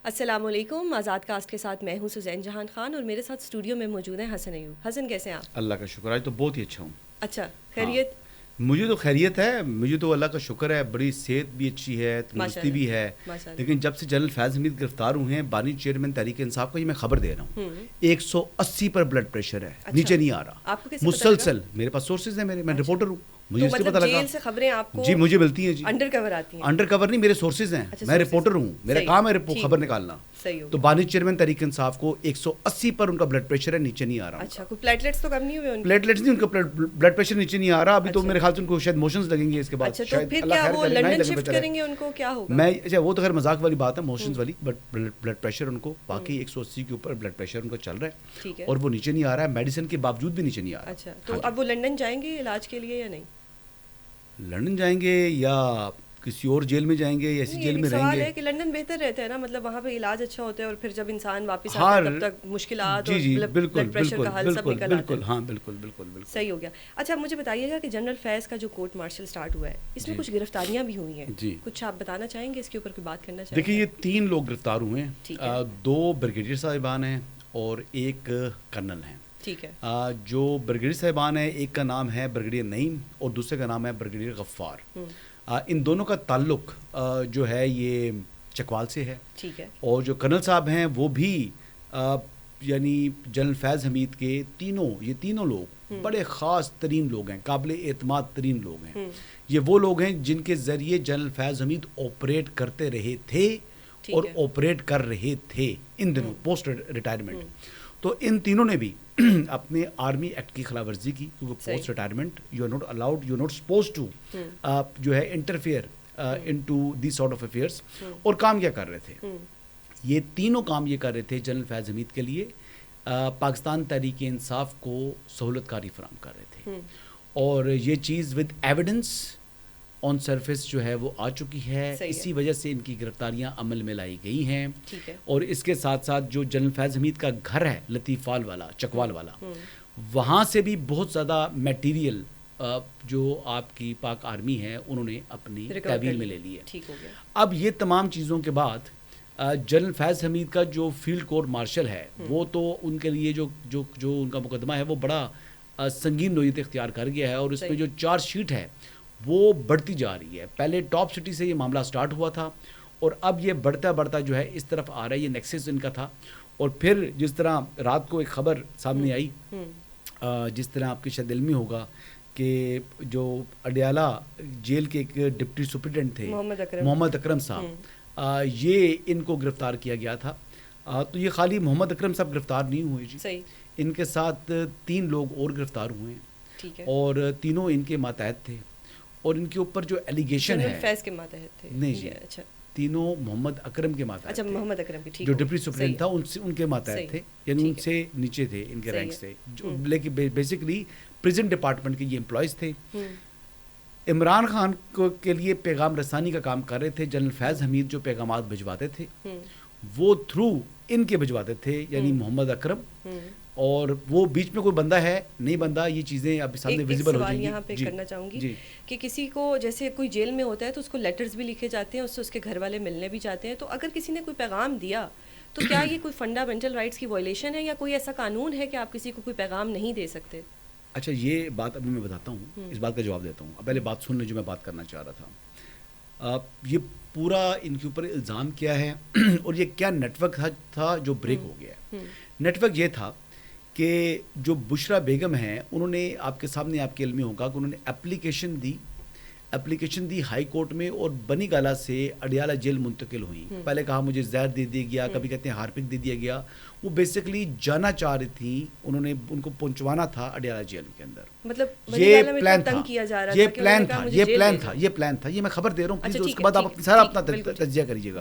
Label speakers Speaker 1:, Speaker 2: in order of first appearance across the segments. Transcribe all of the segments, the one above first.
Speaker 1: السلام علیکم. آزاد کاسٹ کے ساتھ میں ہوں سزین جہان خان اور میرے ساتھ اسٹوڈیو میں موجود ہیں حسن ایوب. حسن کیسے ہیں آپ؟
Speaker 2: اللہ کا شکر، آج تو بہت ہی اچھا ہوں.
Speaker 1: اچھا خیریت؟
Speaker 2: مجھے تو خیریت ہے، مجھے تو اللہ کا شکر ہے، بڑی صحت بھی اچھی ہے، تندرستی بھی ہے. لیکن جب سے جنرل فیض حمید گرفتار ہوئے ہیں، بانی چیئرمین تحریک انصاف کو، یہ میں خبر دے رہا ہوں 180 پر بلڈ پریشر ہے. نیچے نہیں آ رہا مسلسل. میرے پاس سورسز ہیں، میں رپورٹر ہوں، مجھے اس سے پتہ لگا.
Speaker 1: جیل سے خبریں آپ کو
Speaker 2: جی مجھے ملتی ہیں. جی
Speaker 1: انڈر کور آتی ہیں؟
Speaker 2: انڈر کور نہیں، میرے سورسز ہیں، میں رپورٹر ہوں، میرا کام ہے خبر نکالنا. تو بانی چیئرمین تحریک انصاف کو 180 پر ان کا بلڈ پریشر ہے، نیچے نہیں آ رہا.
Speaker 1: اچھا، کوئی پلیٹلیٹس تو کم نہیں ہوئے؟
Speaker 2: پلیٹلیٹس نہیں، ان کا بلڈ پریشر نیچے نہیں آ رہا ابھی. تو میرے خیال سے ان کو شاید موشنز لگیں گے اس کے بعد.
Speaker 1: اچھا، تو پھر کیا وہ لندن شفٹ کریں گے؟ ان کو کیا ہوگا؟
Speaker 2: میں اچھا وہ تو خیر مذاق والی بات ہے، موشنز والی، بٹ بلڈ پریشر ان کو باقی 180 کے اوپر بلڈ پریشر ان کا چل رہا ہے اور وہ نیچے نہیں آ رہا ہے، میڈیسن کے باوجود بھی نیچے نہیں آ رہا.
Speaker 1: اچھا، تو اب وہ لندن جائیں گے علاج کے لیے یا نہیں؟
Speaker 2: لندن جائیں گے یا کسی اور جیل میں جائیں گے یا اسی جیل میں رہیں گے؟
Speaker 1: سوال ہے کہ لندن بہتر رہتا ہے نا، مطلب وہاں پہ علاج اچھا ہوتا ہے اور پھر جب انسان واپس آتا ہے تب تک مشکلات اور بلڈ پریشر کا حل سب نکل آتا ہے.
Speaker 2: ہاں بالکل بالکل بالکل
Speaker 1: صحیح ہو گیا. اچھا مجھے بتائیے گا کہ جنرل فیض کا جو کورٹ مارشل سٹارٹ ہوا ہے، اس میں کچھ گرفتاریاں بھی ہوئی ہیں.
Speaker 2: جی
Speaker 1: کچھ آپ بتانا چاہیں گے اس کے اوپر کوئی بات کرنا چاہیں گے؟
Speaker 2: دیکھیے یہ 3 لوگ گرفتار ہوئے ہیں، 2 بریگیڈیئر صاحبان ہیں اور 1 کرنل ہیں.
Speaker 1: ٹھیک ہے.
Speaker 2: جو بریگیڈیئر صاحبان ہیں، ایک کا نام ہے بریگیڈیئر نعیم اور دوسرے کا نام ہے بریگیڈیئر غفار. ان دونوں کا تعلق جو ہے یہ چکوال سے ہے.
Speaker 1: ٹھیک ہے.
Speaker 2: اور جو کرنل صاحب ہیں وہ بھی یعنی جنرل فیض حمید کے یہ تینوں لوگ بڑے خاص ترین لوگ ہیں، قابل اعتماد ترین لوگ ہیں. یہ وہ لوگ ہیں جن کے ذریعے جنرل فیض حمید آپریٹ کرتے رہے تھے اور آپریٹ کر رہے تھے ان دنوں پوسٹ ریٹائرمنٹ. تو ان تینوں نے بھی اپنے آرمی ایکٹ کی خلاف ورزی کی، کیونکہ post retirement you are not allowed, you are not suppose to جو ہے interfere into the sort of affairs. اور کام کیا کر رہے تھے؟ یہ تینوں کام یہ کر رہے تھے جنرل فیض حمید کے لیے پاکستان تحریک انصاف کو سہولت کاری فراہم کر رہے تھے. اور یہ چیز ود ایویڈنس آن سرفیس جو ہے وہ آ چکی ہے. اسی وجہ سے ان کی گرفتاریاں عمل میں لائی گئی ہیں. اور اس کے ساتھ ساتھ جو جنرل فیض حمید کا گھر ہے لطیف فال والا، چکوال والا، وہاں سے بھی بہت زیادہ میٹیریل جو آپ کی پاک آرمی ہے انہوں نے اپنی تحویل میں لے لی ہے. اب یہ تمام چیزوں کے بعد جنرل فیض حمید کا جو فیلڈ کورٹ مارشل ہے وہ تو ان کے لیے جو ان کا مقدمہ ہے وہ بڑا سنگین نوعیت اختیار کر گیا ہے. اور اس میں جو چارج شیٹ ہے وہ بڑھتی جا رہی ہے. پہلے ٹاپ سٹی سے یہ معاملہ سٹارٹ ہوا تھا اور اب یہ بڑھتا جو ہے اس طرف آ رہا ہے. یہ نیکسس ان کا تھا. اور پھر جس طرح رات کو ایک خبر سامنے آئی، جس طرح آپ کی شاید علمی ہوگا کہ جو اڈیالہ جیل کے ایک ڈپٹی سپرنٹینڈنٹ تھے محمد اکرم صاحب، یہ ان کو گرفتار کیا گیا تھا. تو یہ خالی محمد اکرم صاحب گرفتار نہیں ہوئے جی، ان کے ساتھ 3 لوگ اور گرفتار ہوئے ہیں اور تینوں ان کے ماتحت تھے. اور ان کے اوپر جو ایلیگیشن ہے
Speaker 1: فیض کے ماتحت تھے نہیں جی، اچھا
Speaker 2: تینوں محمد اکرم کے ماتحت،
Speaker 1: اچھا محمد اکرم کے،
Speaker 2: جو ڈپٹی سپرنٹینڈنٹ تھا ان کے ماتحت تھے، یعنی ان سے نیچے تھے ان کے رینک سے. لیکن بیسیکلی پریزن ڈپارٹمنٹ کے یہ امپلائز تھے. عمران خان کے لیے پیغام رسانی کا کام کر رہے تھے. جنرل فیض حمید جو پیغامات بھجواتے تھے وہ تھرو ان کے بھجواتے تھے، یعنی محمد اکرم. اور وہ بیچ میں کوئی بندہ ہے نہیں بندہ، یہ چیزیں اب سامنے ویزیبل ہو جائیں گی.
Speaker 1: یہاں پہ کرنا چاہوں گی کہ کسی کو جیسے کوئی جیل میں ہوتا ہے تو اس کو لیٹرز بھی لکھے جاتے ہیں، اس سے اس کے گھر والے ملنے بھی جاتے ہیں. تو اگر کسی نے کوئی پیغام دیا تو کیا یہ کوئی فنڈامنٹل رائٹس کی وائلیشن ہے یا کوئی ایسا قانون ہے کہ آپ کسی کو کوئی پیغام نہیں دے سکتے؟
Speaker 2: اچھا یہ بات ابھی میں بتاتا ہوں، اس بات کا جواب دیتا ہوں. اب پہلے بات سن لیں جو میں بات کرنا چاہ رہا تھا. یہ پورا ان کے اوپر الزام کیا ہے اور یہ کیا نیٹ ورک تھا جو بریک ہو گیا ہے. نیٹ ورک یہ تھا کہ جو بشرا بیگم ہیں انہوں نے آپ کے سامنے آپ کے علم ہوگا کہ انہوں نے اپلیکیشن دی ہائی کورٹ میں اور بنی گالا سے اڈیالہ جیل منتقل ہوئیں. پہلے کہا مجھے زہر دے دیا گیا، کبھی کہتے ہیں ہارپک دے دیا گیا. وہ بیسیکلی جانا چاہ رہی تھیں، انہوں نے ان کو پہنچوانا تھا اڈیالہ جیل کے اندر.
Speaker 1: مطلب
Speaker 2: یہ پلان تھا، یہ میں خبر دے رہا ہوں، اس کے بعد آپ سارا اپنا تجزیہ کریے گا.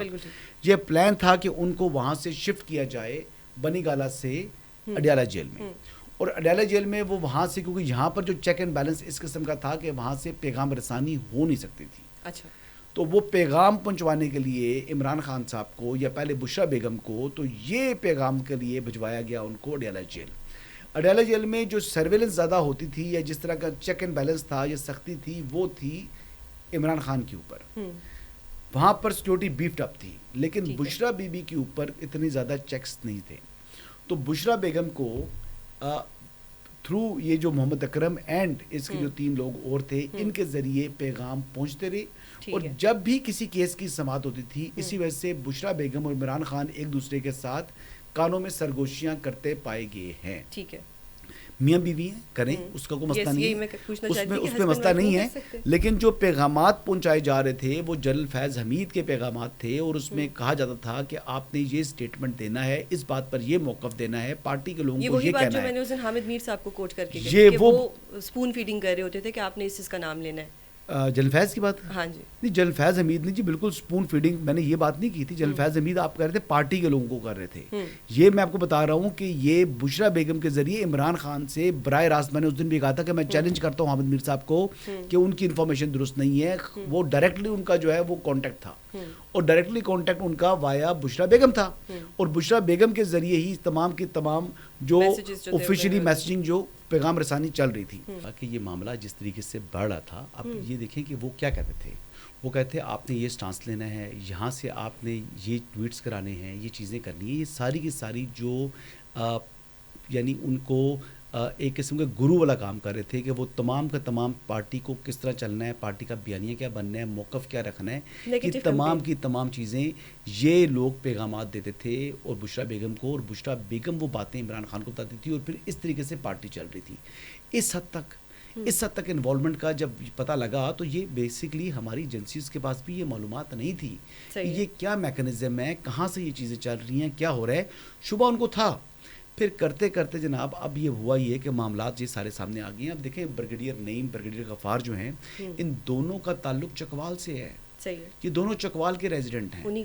Speaker 2: یہ پلان تھا کہ ان کو وہاں سے شفٹ کیا جائے بنی گالا سے اڈیالہ جیل میں. اور اڈیالہ جیل میں وہ وہاں سے، کیونکہ یہاں پر جو چیک اینڈ بیلنس اس قسم کا تھا کہ وہاں سے پیغام رسانی ہو نہیں سکتی تھی.
Speaker 1: اچھا،
Speaker 2: تو وہ پیغام پہنچوانے کے لیے عمران خان صاحب کو یا پہلے بشرا بیگم کو، تو یہ پیغام کے لیے بھجوایا گیا ان کو اڈیالہ جیل. اڈیالہ جیل میں جو سرویلنس زیادہ ہوتی تھی یا جس طرح کا چیک اینڈ بیلنس تھا یا سختی تھی وہ تھی عمران خان کے اوپر. وہاں پر سیکورٹی بیفڈ اپ تھی, لیکن بشرا بی بی کے اوپر اتنے زیادہ چیکس نہیں تھے. تو بشرا بیگم کو تھرو یہ جو محمد اکرم اینڈ اس کے جو 3 لوگ اور تھے, ان کے ذریعے پیغام پہنچتے رہے, اور جب بھی کسی کیس کی سماعت ہوتی تھی اسی وجہ سے بشرا بیگم اور عمران خان ایک دوسرے کے ساتھ کانوں میں سرگوشیاں کرتے پائے گئے ہیں.
Speaker 1: ٹھیک ہے,
Speaker 2: میاں بیوی ہیں, کریں, اس کا کوئی مسئلہ نہیں ہے, اس میں مسئلہ نہیں ہے. لیکن جو پیغامات پہنچائے جا رہے تھے وہ جنرل فیض حمید کے پیغامات تھے, اور اس میں کہا جاتا تھا کہ آپ نے یہ اسٹیٹمنٹ دینا ہے, اس بات پر یہ موقف دینا ہے, پارٹی کے لوگوں کو یہ کہنا ہے.
Speaker 1: جو میں نے اس دن حامد میر صاحب کو کوٹ کر کے کہ وہ اسپون فیڈنگ کر رہے ہوتے تھے کہ آپ نے اس کا نام لینا ہے.
Speaker 2: جنرل فیض کی بات,
Speaker 1: ہاں جی,
Speaker 2: نہیں جنرل فیض حمید نہیں جی, بالکل اسپون فیڈنگ میں نے یہ بات نہیں کی تھی. جنرل فیض حمید آپ کہہ رہے تھے پارٹی کے لوگوں کو کر رہے تھے. یہ میں آپ کو بتا رہا ہوں کہ یہ بشرا بیگم کے ذریعے عمران خان سے براہ راست, میں نے اس دن بھی کہا تھا کہ میں چیلنج کرتا ہوں حامد میر صاحب کو کہ ان کی انفارمیشن درست نہیں ہے. وہ ڈائریکٹلی ان کا جو ہے وہ کانٹیکٹ تھا, اور ڈائریکٹلی کانٹیکٹ ان کا وایا بشرا بیگم تھا, اور بشرا بیگم کے ذریعے ہی تمام کی تمام جو آفیشلی میسیجنگ جو پیغام رسانی چل رہی تھی. باقی یہ معاملہ جس طریقے سے بڑھ رہا تھا, اب یہ دیکھیں کہ وہ کیا کہتے تھے. وہ کہتے آپ نے یہ سٹانس لینا ہے, یہاں سے آپ نے یہ ٹویٹس کرانے ہیں, یہ چیزیں کرنی ہیں. یہ ساری کی ساری جو یعنی ان کو ایک قسم کے گرو والا کام کر رہے تھے کہ وہ تمام کا تمام پارٹی کو کس طرح چلنا ہے, پارٹی کا بیانیہ کیا بننا ہے, موقف کیا رکھنا ہے, کہ تمام کی تمام چیزیں یہ لوگ پیغامات دیتے تھے اور بشرا بیگم کو, اور بشرا بیگم وہ باتیں عمران خان کو بتاتی تھی, اور پھر اس طریقے سے پارٹی چل رہی تھی. اس حد تک انوالومنٹ کا جب پتہ لگا تو یہ بیسکلی ہماری ایجنسیز کے پاس بھی یہ معلومات نہیں تھی کہ یہ کیا میکنزم ہے, کہاں سے یہ چیزیں چل رہی ہیں, کیا ہو رہا ہے. شبہ ان کو تھا. پھر کرتے کرتے جناب اب یہ ہوا یہ کہ معاملات یہ سارے سامنے آ گئے ہیں. اب دیکھیں بریگیڈیئر نعیم, بریگیڈیئر غفار جو ہیں, ان دونوں کا تعلق چکوال سے ہے. یہ دونوں چکوال کے ریزیڈنٹ ہیں, انہی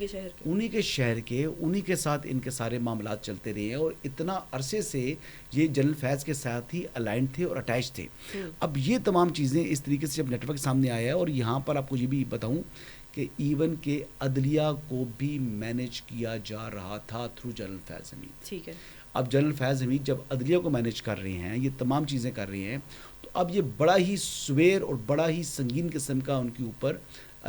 Speaker 2: کے شہر کے, انہی کے ساتھ ان کے سارے معاملات چلتے رہے ہیں, اور اتنا عرصے سے یہ جنرل فیض کے ساتھ ہی الائنڈ تھے اور اٹیچ تھے. اب یہ تمام چیزیں اس طریقے سے جب نیٹ ورک سامنے آیا ہے, اور یہاں پر آپ کو یہ بھی بتاؤں کہ ایون کہ عدلیہ کو بھی مینیج کیا جا رہا تھا تھرو جنرل فیض حمید.
Speaker 1: ٹھیک ہے,
Speaker 2: اب جنرل فیض حمید جب عدلیہ کو مینیج کر رہے ہیں, یہ تمام چیزیں کر رہے ہیں, تو اب یہ بڑا ہی سویر اور بڑا ہی سنگین قسم کا ان کے اوپر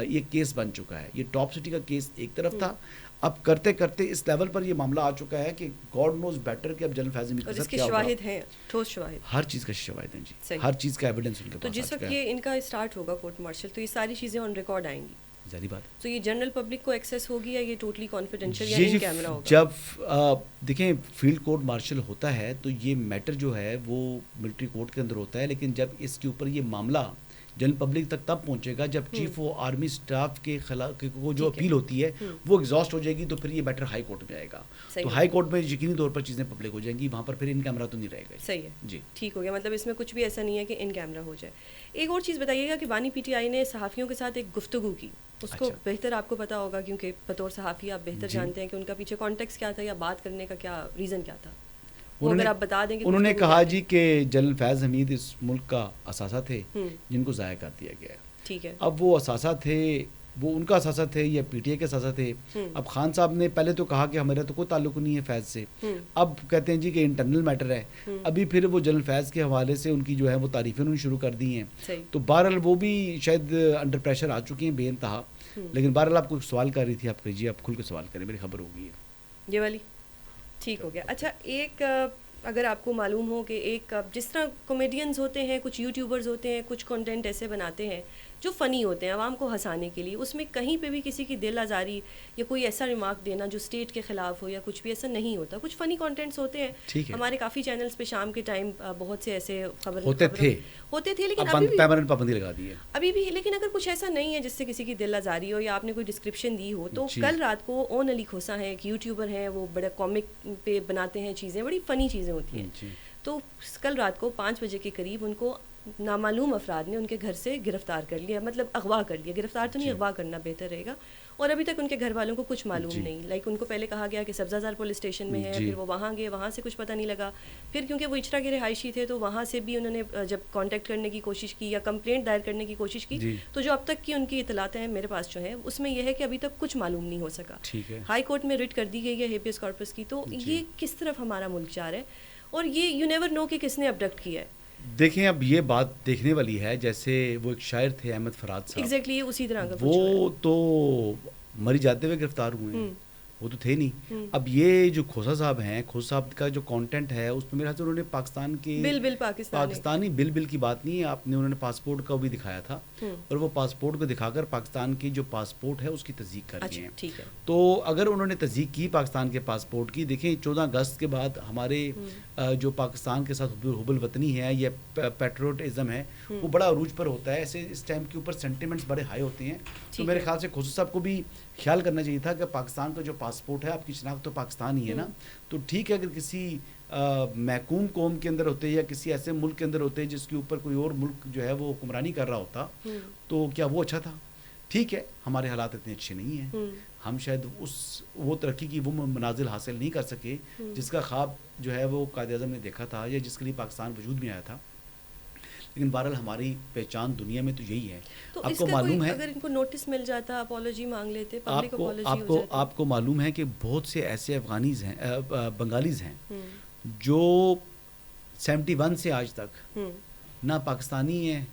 Speaker 2: یہ کیس بن چکا ہے. یہ ٹاپ سٹی کا کیس ایک طرف تھا, اب کرتے کرتے اس لیول پر یہ معاملہ آ چکا ہے کہ گاڈ نوز بیٹر کہ اب جنرل فیض حمید کے ساتھ کیا ہوگا.
Speaker 1: شواہد ہیں, ٹھوس شواہد,
Speaker 2: ہر چیز کا شواہد ہیں جی, ہر چیز کا ایویڈنس ان کے پاس.
Speaker 1: تو جس وقت یہ ان کا اسٹارٹ ہوگا کورٹ مارشل, تو یہ ساری چیزیں آن ریکارڈ آئیں گی,
Speaker 2: ظاہری بات.
Speaker 1: تو یہ جنرل پبلک کو ایکسیس ہوگی یا یہ ٹوٹلی کانفیڈینشیل یا ان کیمرہ ہوگا؟
Speaker 2: جب دیکھیں فیلڈ کورٹ مارشل ہوتا ہے تو یہ میٹر جو ہے وہ ملٹری کورٹ کے اندر ہوتا ہے, لیکن جب اس کے اوپر یہ معاملہ جنرل پبلک تک تب پہنچے گا جب چیف آف آرمی اسٹاف کے خلاف کو جو اپیل ہوتی ہے وہ ایگزاسٹ ہو جائے گی, تو پھر یہ میٹر ہائی کورٹ میں آئے گا. تو ہائی کورٹ میں یقینی طور پر چیزیں پبلک ہو جائیں گی, وہاں پر پھر ان کیمرہ تو نہیں رہے گا.
Speaker 1: صحیح ہے
Speaker 2: جی,
Speaker 1: ٹھیک ہو گیا. مطلب اس میں کچھ بھی ایسا نہیں ہے کہ ان کیمرہ ہو جائے. ایک اور چیز بتائیے گا کہ بانی پی ٹی آئی نے صحافیوں کے ساتھ ایک گفتگو کی, اس کو بہتر آپ کو پتا ہوگا کیونکہ بطور صحافی آپ بہتر جانتے ہیں کہ ان کا پیچھے کانٹیکس کیا تھا یا بات کرنے کا کیا ریزن کیا تھا. اگر آپ بتا دیں کہ
Speaker 2: انہوں نے کہا جی کہ جنرل فیض حمید اس ملک کا اثاثہ تھے جن کو ضائع کر دیا گیا ہے.
Speaker 1: ٹھیک ہے,
Speaker 2: اب وہ اثاثہ تھے, وہ ان کا اثاثہ تھے یا پی ٹی اے کے اثاثہ تھے. اب خان صاحب نے پہلے تو کہا کہ ہمارا تو کوئی تعلق نہیں ہے فیض سے, اب کہتے ہیں جی کہ انٹرنل میٹر ہے. ابھی پھر وہ جنرل فیض کے حوالے سے ان کی جو ہے وہ تعریفیں انہوں نے شروع کر دی ہیں, تو بہرحال وہ بھی شاید انڈر پریشر آ چکی ہیں بے انتہا. لیکن بہرحال آپ کو سوال کر رہی تھی, آپ کہیے, آپ کھل کے سوال کریں, میری خبر ہوگی
Speaker 1: یہ والی. ٹھیک ہو گیا. اچھا, ایک اگر آپ کو معلوم ہو کہ ایک جس طرح کامیڈینز ہوتے ہیں, کچھ یوٹیوبرز ہوتے ہیں, کچھ کنٹینٹ ایسے بناتے ہیں جو فنی ہوتے ہیں عوام کو ہنسانے کے لیے, اس میں کہیں پہ بھی کسی کی دل آزاری یا کوئی ایسا ریمارک دینا جو اسٹیٹ کے خلاف ہو یا کچھ بھی ایسا نہیں ہوتا. کچھ فنی کانٹینٹس ہوتے ہیں, ہمارے کافی چینلز پہ شام کے ٹائم بہت سے ایسے ہوتے تھے لیکن
Speaker 2: پابندی لگا دی ہے
Speaker 1: ابھی بھی. لیکن اگر کچھ ایسا نہیں ہے جس سے کسی کی دل آزاری ہو یا آپ نے کوئی ڈسکرپشن دی ہو, تو کل رات کو اون علی کھوسا ہیں, ایک یوٹیوبر ہیں, وہ بڑے کامک پہ بناتے ہیں چیزیں, بڑی فنی چیزیں ہوتی ہیں. تو کل رات کو 5 بجے کے قریب ان کو نامعلوم افراد نے ان کے گھر سے گرفتار کر لیا, مطلب اغوا کر لیا. گرفتار تو نہیں, اغوا کرنا بہتر رہے گا. اور ابھی تک ان کے گھر والوں کو کچھ معلوم نہیں. لائک ان کو پہلے کہا گیا کہ سبزہ زار پولیس اسٹیشن میں ہے, پھر وہ وہاں گئے, وہاں سے کچھ پتہ نہیں لگا. پھر کیونکہ وہ اچرا کے رہائشی تھے تو وہاں سے بھی انہوں نے جب کانٹیکٹ کرنے کی کوشش کی یا کمپلینٹ دائر کرنے کی کوشش کی, تو جو اب تک کی ان کی اطلاعات ہیں میرے پاس جو ہیں, اس میں یہ ہے کہ ابھی تک کچھ معلوم نہیں ہو سکا. ہائی کورٹ میں ریٹ کر دی گئی ہے ہیبیس کارپس کی. تو یہ کس طرف ہمارا ملک جا رہا ہے, اور یہ یو نیور نو کہ کس نے ابڈکٹ کیا ہے.
Speaker 2: دیکھیں اب یہ بات دیکھنے والی ہے، جیسے وہ ایک شاعر تھے احمد فراد صاحب،
Speaker 1: ایگزیکٹلی اسی طرح کا
Speaker 2: وہ تو مری جاتے ہوئے گرفتار ہوئے ہیں، وہ تو تھے نہیں. اب یہ جو کھوسا صاحب ہیں، کھوسا صاحب کا جو کانٹینٹ ہے اس میں میرے خیال سے انہوں نے پاکستان کے پاکستانی بل کی بات نہیں ہے، آپ نے انہوں نے پاسپورٹ کا بھی دکھایا تھا، اور وہ پاسپورٹ کو دکھا کر پاکستان کی جو پاسپورٹ ہے اس کی تصدیق کر رہے ہیں. تو اگر انہوں نے تصدیق کی پاکستان کے پاسپورٹ کی، دیکھیں 14 اگست کے بعد ہمارے جو پاکستان کے ساتھ حب الوطنی ہے یا پیٹریوٹزم ہے وہ بڑا عروج پر ہوتا ہے، ایسے اس ٹائم کے اوپر سینٹیمنٹس بڑے ہائی ہوتے ہیں. تو میرے خیال سے کھوسا صاحب کو بھی خیال کرنا چاہیے تھا کہ پاکستان کا جو پاسپورٹ ہے، آپ کی شناخت تو پاکستان ہی ہے نا، تو ٹھیک ہے اگر کسی محکوم قوم کے اندر ہوتے یا کسی ایسے ملک کے اندر ہوتے جس کے اوپر کوئی اور ملک جو ہے وہ حکمرانی کر رہا ہوتا تو کیا وہ اچھا تھا؟ ٹھیک ہے ہمارے حالات اتنے اچھے نہیں ہیں، ہم شاید وہ ترقی کی وہ منازل حاصل نہیں کر سکے جس کا خواب جو ہے وہ قائد اعظم نے دیکھا تھا یا جس کے لیے پاکستان وجود میں آیا تھا، لیکن بہرحال ہماری پہچان دنیا میں تو یہی ہے.
Speaker 1: تو
Speaker 2: آپ کو معلوم ہے
Speaker 1: اگر ان کو نوٹس مل جاتا اپالوجی مانگ لیتے،
Speaker 2: آپ کو معلوم ہے کہ بہت سے ایسے افغانیز ہیں، بنگالیز ہیں جو 71 سے آج تک نہ پاکستانی ہیں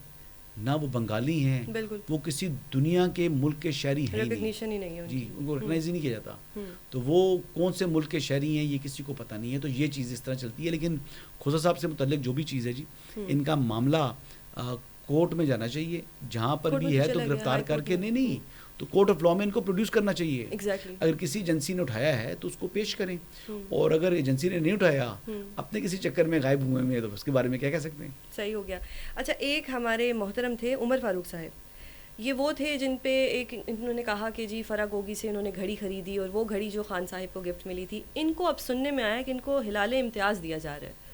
Speaker 2: نہ وہ بنگالی ہیں، وہ کسی دنیا کے ملک کے شہری ہیں نہیں، جی ان کو ریکگنائز ہی نہیں کیا جاتا. تو وہ کون سے ملک کے شہری ہیں یہ کسی کو پتہ نہیں ہے. تو یہ چیز اس طرح چلتی ہے. لیکن کھوسا صاحب سے متعلق جو بھی چیز ہے جی، ان کا معاملہ کورٹ میں جانا چاہیے، جہاں پر بھی ہے تو گرفتار کر کے نہیں تو کورٹ آف لاء میں ان کو پروڈیوس کرنا چاہیے. اگر کسی ایجنسی نے اٹھایا ہے تو اس کو پیش کریں، اور اگر ایجنسی نے نہیں اٹھایا، اپنے کسی چکر میں غائب ہوئے میں، تو اس کے بارے میں کیا کہہ سکتے ہیں.
Speaker 1: صحیح ہو گیا. اچھا، ایک ہمارے محترم تھے عمر فاروق صاحب، یہ وہ تھے جن پہ ایک انہوں نے کہا کہ جی فرا گوگی سے انہوں نے گھڑی خریدی اور وہ گھڑی جو خان صاحب کو گفٹ ملی تھی، ان کو اب سننے میں آیا کہ ان کو ہلال امتیاز دیا جا رہا ہے.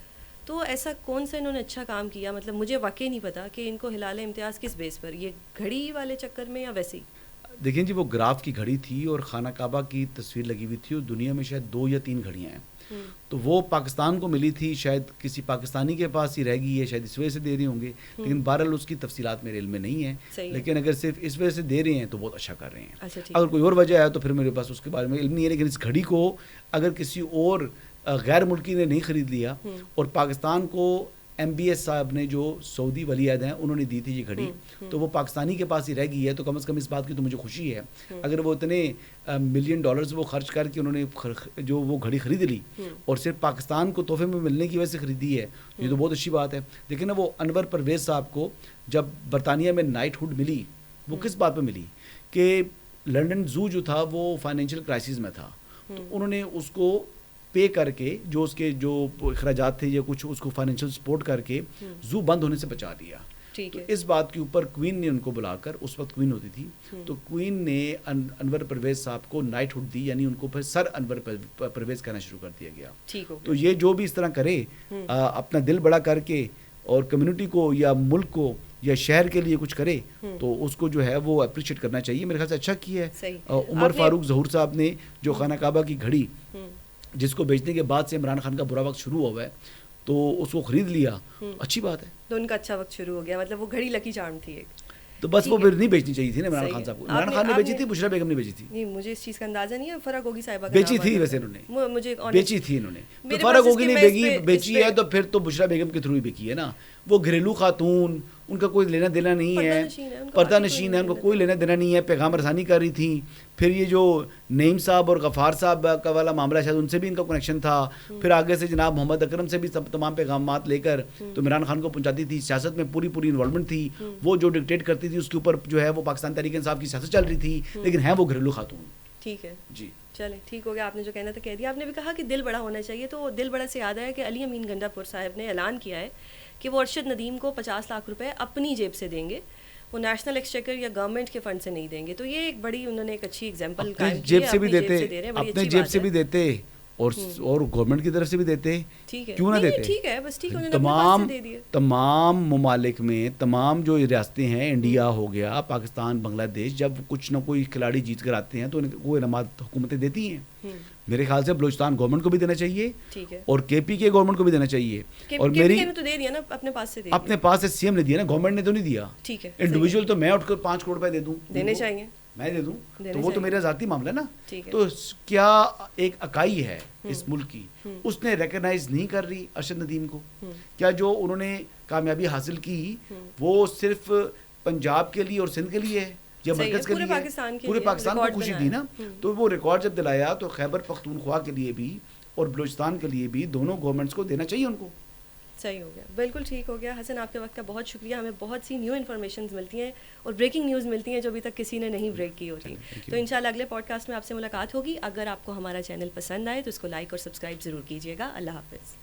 Speaker 1: تو ایسا کون سا انہوں نے اچھا کام کیا؟ مطلب مجھے واقعی نہیں پتا کہ ان کو ہلال امتیاز کس بیس پر، یہ گھڑی والے چکر میں یا ویسے ہی؟
Speaker 2: دیکھیں جی، وہ گراف کی گھڑی تھی اور خانہ کعبہ کی تصویر لگی ہوئی تھی، اور دنیا میں شاید 2 یا 3 گھڑیاں ہیں. تو وہ پاکستان کو ملی تھی، شاید کسی پاکستانی کے پاس ہی رہ گئی ہے، شاید اس وجہ سے دے رہے ہوں گے، لیکن بہرحال اس کی تفصیلات میرے علم میں نہیں ہیں. لیکن اگر صرف اس وجہ سے دے رہے ہیں تو بہت اچھا کر رہے ہیں. اگر کوئی اور وجہ ہے تو پھر میرے پاس اس کے بارے میں علم نہیں ہے. لیکن اس گھڑی کو اگر کسی اور غیر ملکی نے نہیں خرید لیا، اور پاکستان کو MBS صاحب نے جو سعودی ولی عہد ہیں انہوں نے دی تھی یہ گھڑی، تو وہ پاکستانی کے پاس ہی رہ گئی ہے، تو کم از کم اس بات کی تو مجھے خوشی ہے. اگر وہ اتنے $ملین وہ خرچ کر کے انہوں نے جو وہ گھڑی خرید لی اور صرف پاکستان کو تحفے میں ملنے کی وجہ سے خریدی ہے، یہ تو بہت اچھی بات ہے. لیکن وہ انور پرویز صاحب کو جب برطانیہ میں نائٹ ہوڈ ملی، وہ کس بات پہ ملی کہ لنڈن زو جو تھا وہ فائنینشیل کرائسس میں تھا، تو انہوں نے اس کو پے کر کے جو اس کے جو اخراجات تھے یا کچھ اس کو فائنینشیل سپورٹ کر کے زو بند ہونے سے بچا دیا. تو اس بات کے اوپر کوئین نے ان کو بلا کر، اس وقت کوئین ہوتی تھی، تو کوئین نے انور پرویز صاحب کو نائٹ ہوڈ دی، یعنی ان کو پھر سر انور پرویز کہنا شروع کر دیا گیا. تو یہ جو بھی اس طرح کرے اپنا دل بڑا کر کے اور کمیونٹی کو یا ملک کو یا شہر کے لیے کچھ کرے تو اس کو جو ہے وہ اپریشیٹ کرنا چاہیے. میرے خیال سے اچھا کیا ہے عمر فاروق ظہور صاحب نے جو خانہ کعبہ کی گھڑی جس کو بیچنے کے بعد سے عمران خان کا برا وقت شروع ہوا ہے تو اس کو خرید لیا، اچھی بات ہے.
Speaker 1: تو ان کا اچھا وقت شروع ہو گیا، مطلب وہ گھڑی لکی چارم تھی ایک.
Speaker 2: تو بس وہ پھر نہیں بیچنی چاہیے تھی نا عمران خان صاحب کو. عمران خان نے بیچی تھی، بشرا بیگم نے بیچی تھی.
Speaker 1: نہیں مجھے اس چیز کا اندازہ نہیں ہے. فرا گوگی صاحبہ
Speaker 2: بیچی تھی، ویسے انہوں نے
Speaker 1: مجھے
Speaker 2: بیچی تھی انہوں نے. تو فرا گوگی نے بیچی ہے تو پھر تو بشرا بیگم کے تھرو ہی بیچی ہے نا. وہ گھریلو خاتون، ان کا کوئی لینا دینا نہیں ہے، پردہ نشین ہے، ان کو کوئی لینا دینا نہیں ہے، پیغام رسانی کر رہی تھیں. پھر یہ جو نعیم صاحب اور غفار صاحب کا والا معاملہ شاید ان سے بھی ان کا کنیکشن تھا. پھر آگے سے جناب محمد اکرم سے بھی تمام پیغامات لے کر تو عمران خان کو پہنچاتی تھی. سیاست میں پوری انوالومنٹ تھی. وہ جو ڈکٹیٹ کرتی تھی اس کے اوپر جو ہے وہ پاکستان تحریک انصاف کی سیاست چل رہی تھی، لیکن ہے وہ گھریلو خاتون.
Speaker 1: ٹھیک ہے
Speaker 2: جی،
Speaker 1: چلیں ٹھیک ہو گیا. آپ نے جو کہنا تھا کہہ دیا. آپ نے بھی کہا کہ دل بڑا ہونا چاہیے، تو دل بڑا سے یاد آیا کہ علی امین گنڈا پور صاحب نے اعلان کیا ہے کہ وہ ارشد ندیم کو 50 لاکھ روپے اپنی جیب سے دیں گے، وہ نیشنل ایکسچیکر یا گورنمنٹ کے فنڈ سے نہیں دیں گے. تو یہ ایک بڑی انہوں نے ایک اچھی ایگزامپل قائم کی ہے.
Speaker 2: جیب سے بھی دیتے، اپنے جیب سے بھی دیتے اور گورنمنٹ کی طرف سے بھی دیتے. کیوں نہ دیتے؟
Speaker 1: ٹھیک ہے، بس ٹھیک ہے.
Speaker 2: تمام ممالک میں تمام جو ریاستیں ہیں، انڈیا ہو گیا، پاکستان، بنگلہ دیش، جب کچھ نہ کوئی کھلاڑی جیت کر آتے ہیں تو وہ انعامات حکومتیں دیتی ہیں. میرے خیال سے بلوچستان گورنمنٹ کو بھی دینا چاہیے اور KP کے گورنمنٹ کو بھی دینا چاہیے. اور میری اپنے پاس سے CM نے دیا نا، گورنمنٹ نے تو نہیں دیا. انڈیویجول تو میں اٹھ کر 5 کروڑ روپے دے دوں،
Speaker 1: دینے چاہیے.
Speaker 2: میں دے دوں تو وہ تو میرا ذاتی معاملہ ہے نا. تو کیا ایک اکائی ہے اس ملک کی, اس نے ریکگنائز نہیں کر رہی ارشد ندیم کو؟ کیا جو انہوں نے کامیابی حاصل کی وہ صرف پنجاب کے لیے اور سندھ کے لیے ہے یا مرکز کے لیے؟ پورے پاکستان کو خوشی دی نا. تو وہ ریکارڈ جب دلایا تو خیبر پختونخوا کے لیے بھی اور بلوچستان کے لیے بھی دونوں گورنمنٹس کو دینا چاہیے ان کو.
Speaker 1: صحیح ہو گیا, بالکل ٹھیک ہو گیا. حسن آپ کے وقت کا بہت شکریہ. ہمیں بہت سی نیو انفارمیشنز ملتی ہیں اور بریکنگ نیوز ملتی ہیں جو ابھی تک کسی نے نہیں بریک کی ہوتی. تو انشاءاللہ اگلے پوڈ کاسٹ میں آپ سے ملاقات ہوگی. اگر آپ کو ہمارا چینل پسند آئے تو اس کو لائک اور سبسکرائب ضرور کیجیے گا. اللہ حافظ.